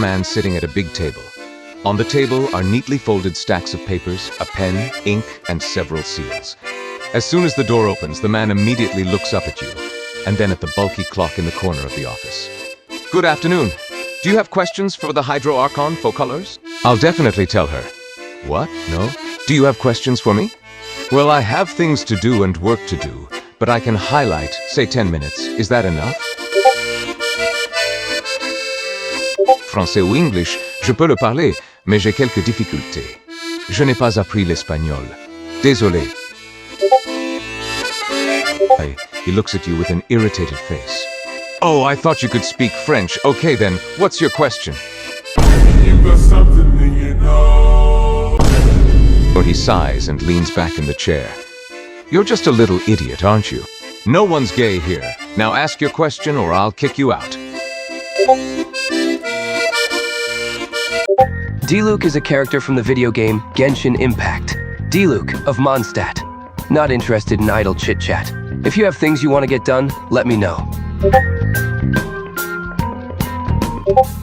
man sitting at a big table. On the table are neatly folded stacks of papers, a pen, ink, and several seals. As soon as the door opens, the man immediately looks up at you, and then at the bulky clock in the corner of the office. Good afternoon. Do you have questions for the Hydro Archon Focolors? I'll definitely tell her. What? No? Do you have questions for me? Well, I have things to do and work to do, but I can highlight, say 10 minutes. Is that enough? Français ou English, je peux le parler, mais j'ai quelques difficultés. Je n'ai pas appris l'espagnol. Désolé. He looks at you with an irritated face. Oh, I thought you could speak French. Okay then, what's your question? You got something in you know. Or he sighs and leans back in the chair. You're just a little idiot, aren't you? No one's gay here. Now ask your question or I'll kick you out. Diluc is a character from the video game Genshin Impact. Diluc of Mondstadt. Not interested in idle chit-chat. If you have things you want to get done, let me know.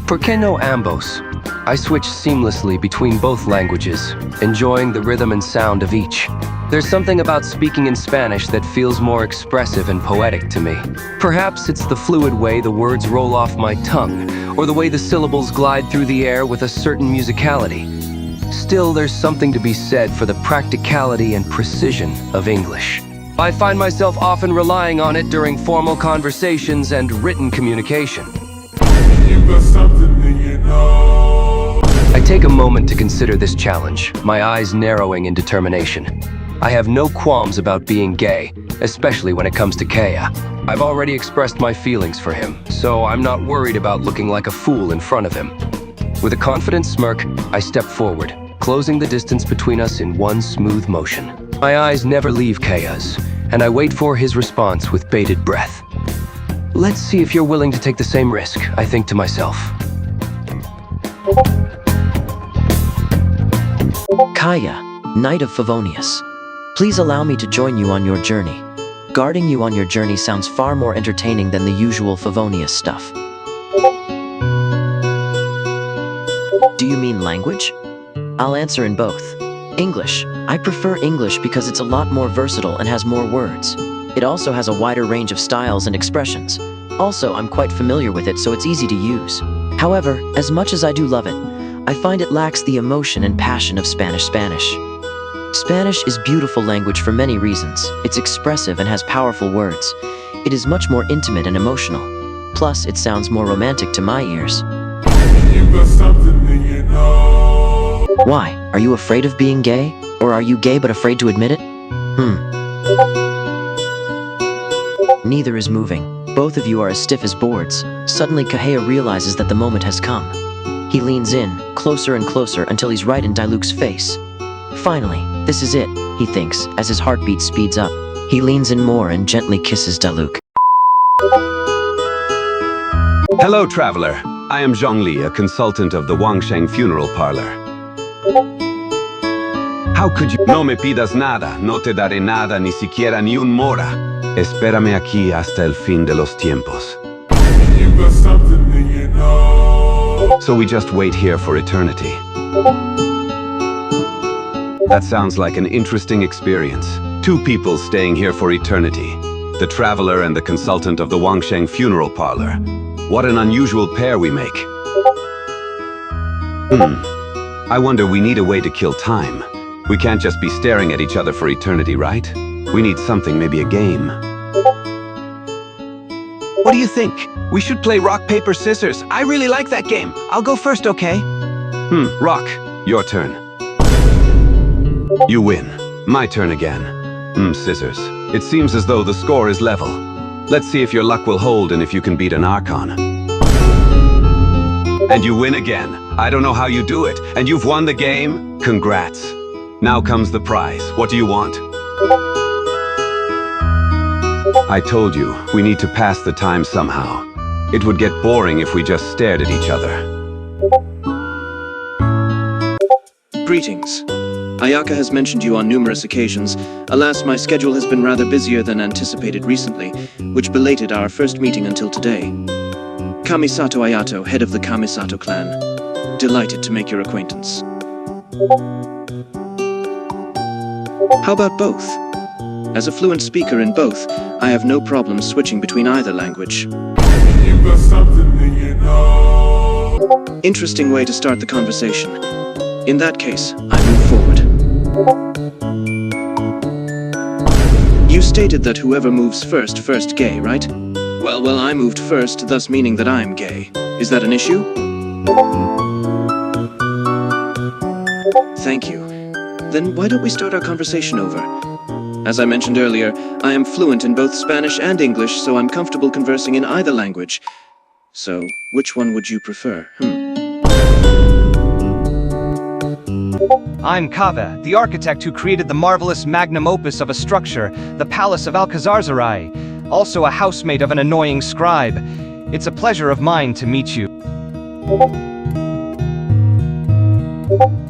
For Keno Ambos, I switch seamlessly between both languages, enjoying the rhythm and sound of each. There's something about speaking in Spanish that feels more expressive and poetic to me. Perhaps it's the fluid way the words roll off my tongue, or the way the syllables glide through the air with a certain musicality. Still, there's something to be said for the practicality and precision of English. I find myself often relying on it during formal conversations and written communication. You got something in you know. I take a moment to consider this challenge, my eyes narrowing in determination. I have no qualms about being gay, especially when it comes to Kaeya. I've already expressed my feelings for him, so I'm not worried about looking like a fool in front of him. With a confident smirk, I step forward, closing the distance between us in one smooth motion. My eyes never leave Kaeya's, and I wait for his response with bated breath. Let's see if you're willing to take the same risk, I think to myself. Kaeya, Knight of Favonius. Please allow me to join you on your journey. Guarding you on your journey sounds far more entertaining than the usual Favonius stuff. Do you mean language? I'll answer in both. English. I prefer English because it's a lot more versatile and has more words. It also has a wider range of styles and expressions. Also, I'm quite familiar with it, so it's easy to use. However, as much as I do love it, I find it lacks the emotion and passion of Spanish. Spanish is beautiful language for many reasons. It's expressive and has powerful words. It is much more intimate and emotional. Plus, it sounds more romantic to my ears. You got something in you know. Why? Are you afraid of being gay? Or are you gay but afraid to admit it? Neither is moving. Both of you are as stiff as boards. Suddenly, Kaeya realizes that the moment has come. He leans in, closer and closer, until he's right in Diluc's face. Finally, this is it, he thinks, as his heartbeat speeds up. He leans in more and gently kisses Diluc. Hello, traveler. I am Zhongli, a consultant of the Wangsheng Funeral Parlor. How could you? No me pidas nada, no te daré nada, ni siquiera ni un mora. Espérame aquí hasta el fin de los tiempos. You got something in you know. So we just wait here for eternity. That sounds like an interesting experience. Two people staying here for eternity. The traveler and the consultant of the Wangsheng Funeral Parlor. What an unusual pair we make. I wonder, we need a way to kill time. We can't just be staring at each other for eternity, right? We need something, maybe a game. What do you think? We should play rock, paper, scissors. I really like that game. I'll go first, okay? Rock, your turn. You win. My turn again. Scissors. It seems as though the score is level. Let's see if your luck will hold and if you can beat an Archon. And you win again. I don't know how you do it. And you've won the game? Congrats. Now comes the prize. What do you want? I told you, we need to pass the time somehow. It would get boring if we just stared at each other. Greetings. Ayaka has mentioned you on numerous occasions. Alas, my schedule has been rather busier than anticipated recently, which belated our first meeting until today. Kamisato Ayato, head of the Kamisato clan. Delighted to make your acquaintance. How about both? As a fluent speaker in both, I have no problem switching between either language. You got something that you know. Interesting way to start the conversation. In that case, I move forward. You stated that whoever moves first gay, right? Well, I moved first, thus meaning that I'm gay. Is that an issue? Thank you. Then why don't we start our conversation over? As I mentioned earlier, I am fluent in both Spanish and English, so I'm comfortable conversing in either language. So, which one would you prefer? I'm Kaveh, the architect who created the marvelous magnum opus of a structure, the Palace of CharacterAI, also a housemate of an annoying scribe. It's a pleasure of mine to meet you.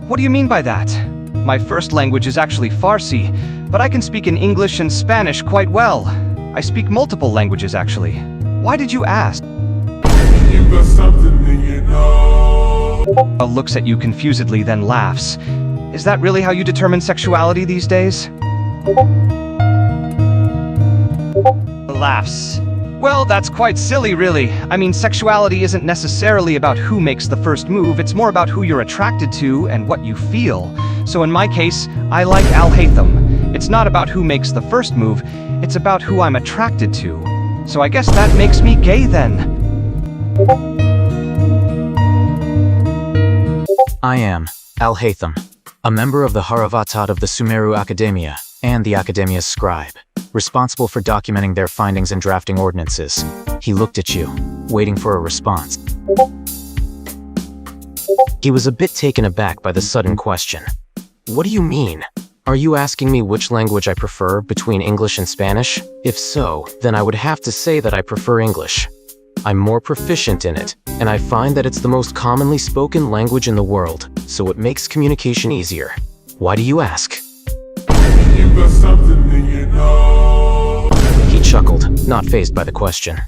What do you mean by that? My first language is actually Farsi, but I can speak in English and Spanish quite well. I speak multiple languages, actually. Why did you ask? You got something that you know. Looks at you confusedly, then laughs. Is that really how you determine sexuality these days? Laughs. Well, that's quite silly, really. I mean, sexuality isn't necessarily about who makes the first move, it's more about who you're attracted to and what you feel. So in my case, I like Haitham. It's not about who makes the first move, it's about who I'm attracted to. So I guess that makes me gay then. I am Haitham, a member of the Haravatat of the Sumeru Academia and the Academia's scribe, responsible for documenting their findings and drafting ordinances. He looked at you, waiting for a response. He was a bit taken aback by the sudden question. What do you mean? Are you asking me which language I prefer between English and Spanish? If so, then I would have to say that I prefer English. I'm more proficient in it, and I find that it's the most commonly spoken language in the world, so it makes communication easier. Why do you ask? You got something that you know. He chuckled, not fazed by the question.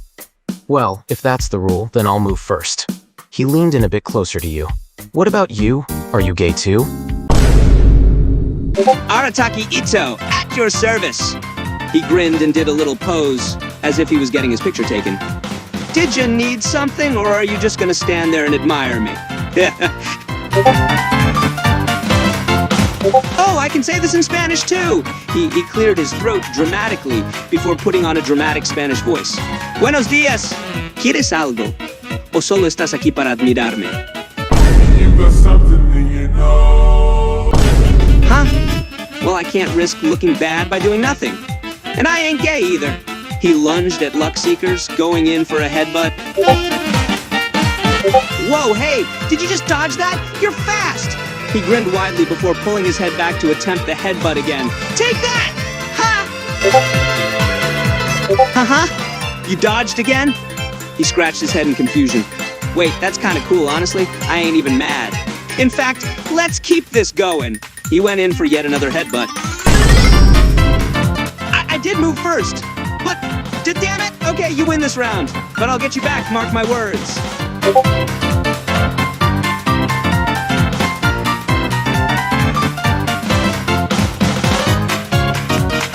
Well, if that's the rule, then I'll move first. He leaned in a bit closer to you. What about you? Are you gay too? Arataki Itto, at your service. He grinned and did a little pose, as if he was getting his picture taken. Did you need something, or are you just gonna stand there and admire me? Oh, I can say this in Spanish too! He cleared his throat dramatically before putting on a dramatic Spanish voice. Buenos días! ¿Quieres algo? ¿O solo estás aquí para admirarme? You got something that you know. Huh? Well, I can't risk looking bad by doing nothing. And I ain't gay either. He lunged at luck seekers, going in for a headbutt. Whoa, hey! Did you just dodge that? You're fast! He grinned widely before pulling his head back to attempt the headbutt again. Take that! Ha! Uh-huh. You dodged again? He scratched his head in confusion. Wait, that's kind of cool, honestly. I ain't even mad. In fact, let's keep this going. He went in for yet another headbutt. I did move first. But, damn it! Okay, you win this round. But I'll get you back, mark my words.